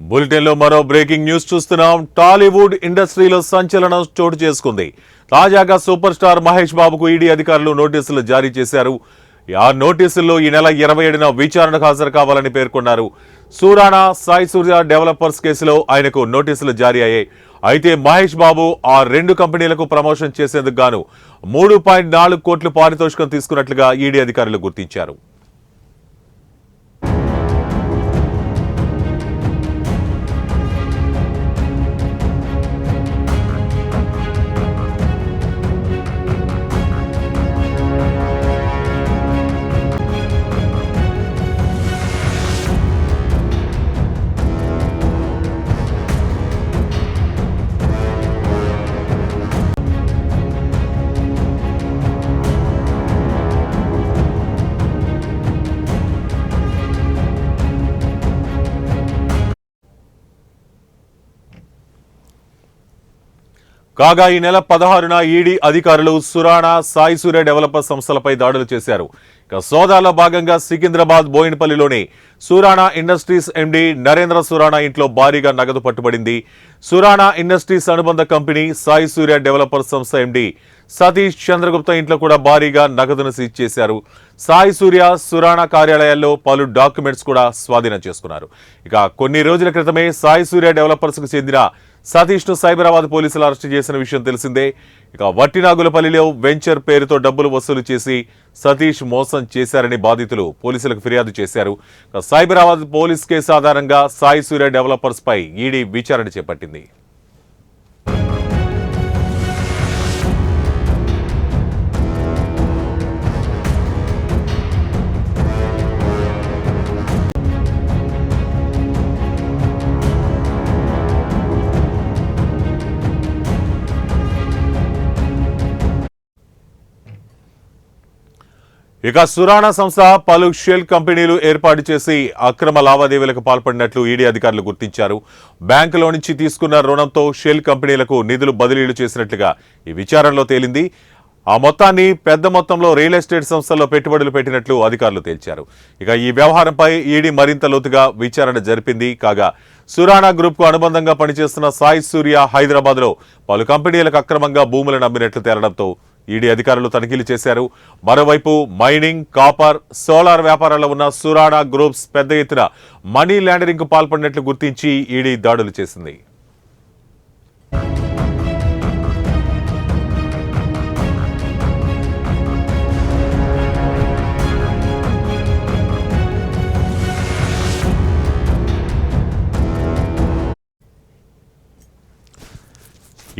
బులెటిన్లో మరో breaking news చూస్తున్నాం. టాలీవుడ్ ఇండస్ట్రీలో సంచలనం చోటు చేసుకుంది. తాజాగా సూపర్ స్టార్ మహేష్ బాబుకు ఈడీ అధికారులు నోటీసులు జారీ చేశారు. ఆ నోటీసుల్లో ఈ నెల 27న విచారణకు హాజరు కావాలని పేర్కొన్నారు. సూరానా సాయి సూర్య డెవలపర్స్ కేసులో ఆయనకు నోటీసులు జారీ అయ్యాయి. అయితే మహేష్ బాబు ఆ రెండు కంపెనీలకు ప్రమోషన్ చేసేందుకు గాను 3.4 కోట్ల పారితోషికం తీసుకున్నట్లుగా ఈడీ అధికారులు గుర్తించారు. కాగా ఈ నెల 16న ఈడీ అధికారులు సురానా సాయి సూర్య డెవలపర్ సంస్థలపై దాడులు చేశారు. సోదాలో భాగంగా సికింద్రాబాద్ బోయినపల్లిలోని సురానా ఇండస్ట్రీస్ ఎండీ నరేంద్ర సురానా ఇంట్లో భారీగా నగదు పట్టుబడింది. సురానా ఇండస్ట్రీస్ అనుబంధ కంపెనీ సాయి సూర్య డెవలపర్ సంస్థ ఎండీ సతీష్ చంద్రగుప్త ఇంట్లో కూడా భారీగా నగదును సీజ్ చేశారు. సాయి సూర్య సురానా కార్యాలయాల్లో పలు డాక్యుమెంట్స్ కూడా స్వాధీనం చేసుకున్నారు. కొన్ని రోజుల క్రితమే సాయి సూర్య డెవలపర్స్ కు చెందిన సతీష్ ను సైబరాబాద్ పోలీసులు అరెస్టు చేసిన విషయం తెలిసిందే. వట్టినాగులపల్లిలో వెంచర్ పేరుతో డబ్బులు వసూలు చేసి సతీష్ మోసం చేశారని బాధితులు పోలీసులకు ఫిర్యాదు చేశారు. సైబరాబాద్ పోలీస్ కేసు ఆధారంగా సాయి సూర్య డెవలపర్స్ పై ఈడీ విచారణ చేపట్టింది. సురానా సంస్థ పలు షెల్ కంపెనీలు ఏర్పాటు చేసి అక్రమ లావాదేవీలకు పాల్పడినట్లు ఈడీ అధికారులు గుర్తించారు. బ్యాంకులో నుంచి తీసుకున్న రుణంతో షెల్ కంపెనీలకు నిధులు బదిలీలు చేసినట్లుగా ఈ విచారణలో తేలింది. ఆ మొత్తాన్ని పెద్ద మొత్తంలో రియల్ ఎస్టేట్ సంస్థల్లో పెట్టుబడులు పెట్టినట్లు అధికారులు తేల్చారు. ఈ వ్యవహారంపై ఈడీ మరింత లోతుగా విచారణ జరిపింది. కాగా సురానా గ్రూప్ కు అనుబంధంగా పనిచేస్తున్న సాయి సూర్య హైదరాబాద్ లో పలు కంపెనీలకు అక్రమంగా భూములను అమ్మినట్లు తేలడంతో ఈడీ అధికారులు తనిఖీలు చేశారు. మరోవైపు మైనింగ్, కాపర్, సోలార్ వ్యాపారాల్లో ఉన్న సురానా గ్రూప్స్ పెద్ద ఎత్తున మనీ లాండరింగ్ కు పాల్పడినట్లు గుర్తించి ఈడీ దాడులు చేసింది.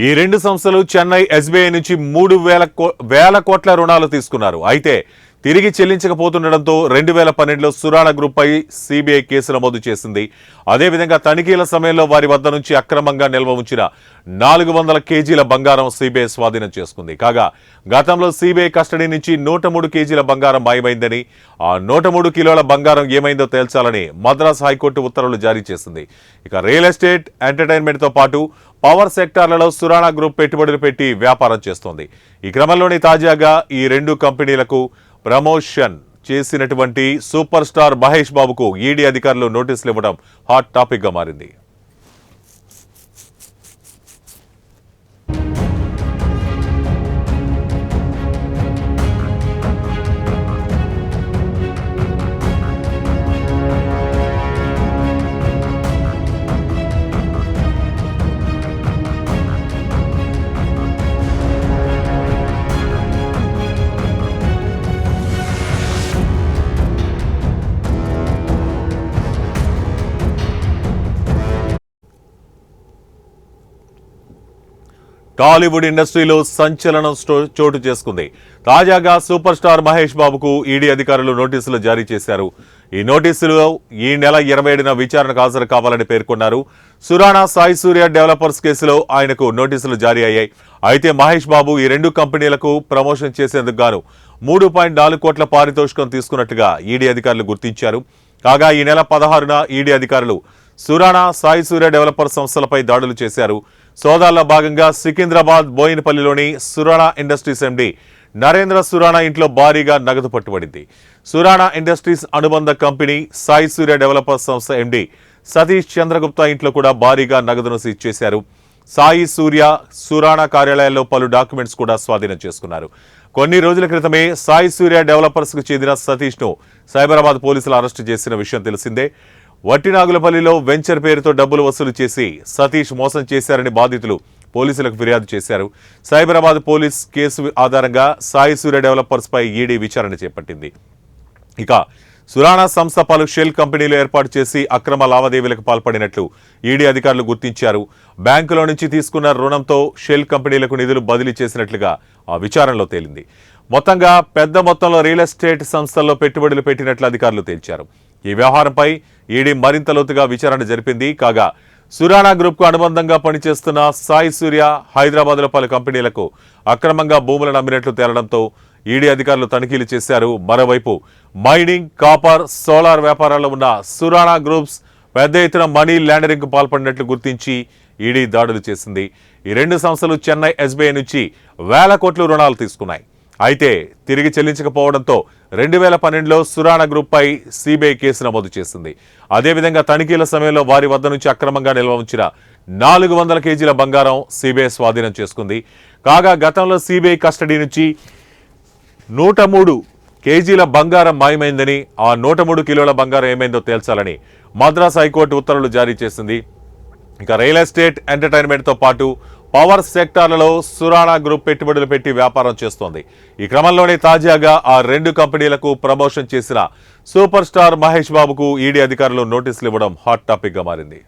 ఈ రెండు సంస్థలు చెన్నై ఎస్బీఐ నుంచి 3,000 కోట్ల రుణాలు తీసుకున్నారు. అయితే తిరిగి చెల్లించకపోతుండటంతో 2012లో సురానా గ్రూప్ పై సిబిఐ కేసు నమోదు చేసింది. అదేవిధంగా తనిఖీల సమయంలో వారి వద్ద నుంచి అక్రమంగా నిల్వ ఉంచిన 400 కేజీల బంగారం సిబిఐ స్వాధీనం చేసుకుంది. కాగా గతంలో సిబిఐ కస్టడీ నుంచి 103 కేజీల బంగారం మాయమైందని, ఆ 103 కిలోల బంగారం ఏమైందో తేల్చాలని మద్రాస్ హైకోర్టు ఉత్తర్వులు జారీ చేసింది. రియల్ ఎస్టేట్, ఎంటర్టైన్మెంట్ తో పాటు పవర్ సెక్టార్లలో సురానా గ్రూప్ పెట్టుబడులు పెట్టి వ్యాపారం చేస్తోంది. ఈ క్రమంలోనే తాజాగా ఈ రెండు కంపెనీలకు ప్రమోషన్ చేసినటువంటి సూపర్ స్టార్ మహేష్ బాబుకు ఈడీ అధికారులు నోటీసులు ఇవ్వడం హాట్ టాపిక్ గా మారింది. టాలీవుడ్ ఇండస్ట్రీలో సంచలనం చోటు చేసుకుంది. తాజాగా సూపర్ స్టార్ మహేష్ బాబుకు ఈడీ అధికారులు నోటీసులు జారీ చేశారు. ఈ నోటీసులు ఈ నెల 27న విచారణకు హాజరు కావాలని పేర్కొన్నారు. సురానా సాయి సూర్య డెవలపర్స్ కేసులో ఆయనకు నోటీసులు జారీ అయ్యాయి. అయితే మహేష్ బాబు ఈ రెండు కంపెనీలకు ప్రమోషన్ చేసేందుకు గాను 3.4 కోట్ల పారితోషికం తీసుకున్నట్టుగా ఈడీ అధికారులు గుర్తించారు. కాగా ఈ నెల 16న ఈడీ అధికారులు సురానా సాయి సూర్య డెవలపర్ సంస్థలపై దాడులు చేశారు. సోదాల్లో భాగంగా సికింద్రాబాద్ బోయినపల్లిలోని సురానా ఇండస్ట్రీస్ ఎండీ నరేంద్ర సురానా ఇంట్లో భారీగా నగదు పట్టుబడింది. సురానా ఇండస్ట్రీస్ అనుబంధ కంపెనీ సాయి సూర్య డెవలపర్ సంస్థ ఎండీ సతీష్ చంద్రగుప్తా ఇంట్లో కూడా భారీగా నగదును సీజ్ చేశారు. సాయి సూర్య సురాణా కార్యాలయాల్లో పలు డాక్యుమెంట్స్ కూడా స్వాధీనం చేసుకున్నారు. కొన్ని రోజుల క్రితమే సాయి సూర్య డెవలపర్స్ కు చెందిన సతీష్ ను సైబరాబాద్ పోలీసులు అరెస్టు చేసిన విషయం తెలిసిందే. వట్టినాగులపల్లిలో వెంచర్ పేరుతో డబ్బులు వసూలు చేసి సతీష్ మోసం చేశారని బాధితులు పోలీసులకు ఫిర్యాదు చేశారు. సైబరాబాద్ పోలీస్ కేసు ఆధారంగా సాయి సూర్య డెవలపర్స్ పై ఈడీ విచారణ చేపట్టింది. ఇక సురాణా సంస్థ పలు షెల్ కంపెనీలు ఏర్పాటు చేసి అక్రమ లావాదేవీలకు పాల్పడినట్లు ఈడీ అధికారులు గుర్తించారు. బ్యాంకులో నుంచి తీసుకున్న రుణంతో షెల్ కంపెనీలకు నిధులు బదిలీ చేసినట్లుగా ఆ విచారణలో తేలింది. మొత్తంగా పెద్ద మొత్తంలో రియల్ ఎస్టేట్ సంస్థల్లో పెట్టుబడులు పెట్టినట్లు అధికారులు తేల్చారు. ఈ వ్యవహారంపై ఈడీ మరింత లోతుగా విచారణ జరిపింది. కాగా సురాణా గ్రూప్ కు అనుబంధంగా పనిచేస్తున్న సాయి సూర్య హైదరాబాద్ లో పలు కంపెనీలకు అక్రమంగా భూములను అమ్మినట్లు తేలడంతో ఈడీ అధికారులు తనిఖీలు చేశారు. మరోవైపు మైనింగ్, కాపర్, సోలార్ వ్యాపారాల్లో ఉన్న సురాణా గ్రూప్స్ పెద్ద ఎత్తున మనీ లాండరింగ్ కు పాల్పడినట్లు గుర్తించి ఈడీ దాడులు చేసింది. ఈ రెండు సంస్థలు చెన్నై ఎస్బీఐ నుంచి వేల కోట్ల రుణాలు తీసుకున్నాయి. అయితే తిరిగి చెల్లించకపోవడంతో 2012లో సురాణా గ్రూప్ పై సిబిఐ కేసు నమోదు చేసింది. అదేవిధంగా తనిఖీల సమయంలో వారి వద్ద నుంచి అక్రమంగా నిల్వ ఉంచిన 400 కేజీల బంగారం సిబిఐ స్వాధీనం చేసుకుంది. కాగా గతంలో సిబిఐ కస్టడీ నుంచి 103 కేజీల బంగారం మాయమైందని, ఆ 103 కిలోల బంగారం ఏమైందో తేల్చాలని మద్రాస్ హైకోర్టు ఉత్తర్వులు జారీ చేసింది. ఇక రియల్ ఎస్టేట్, ఎంటర్టైన్మెంట్ తో పాటు పవర్ సెక్టార్లలో సురాణా గ్రూప్ పెట్టుబడులు పెట్టి వ్యాపారం చేస్తోంది. ఈ క్రమంలోనే తాజాగా ఆ రెండు కంపెనీలకు ప్రమోషన్ చేసిన సూపర్ స్టార్ మహేష్ బాబుకు ఈడీ అధికారులు నోటీసులు ఇవ్వడం హాట్ టాపిక్ గా మారింది.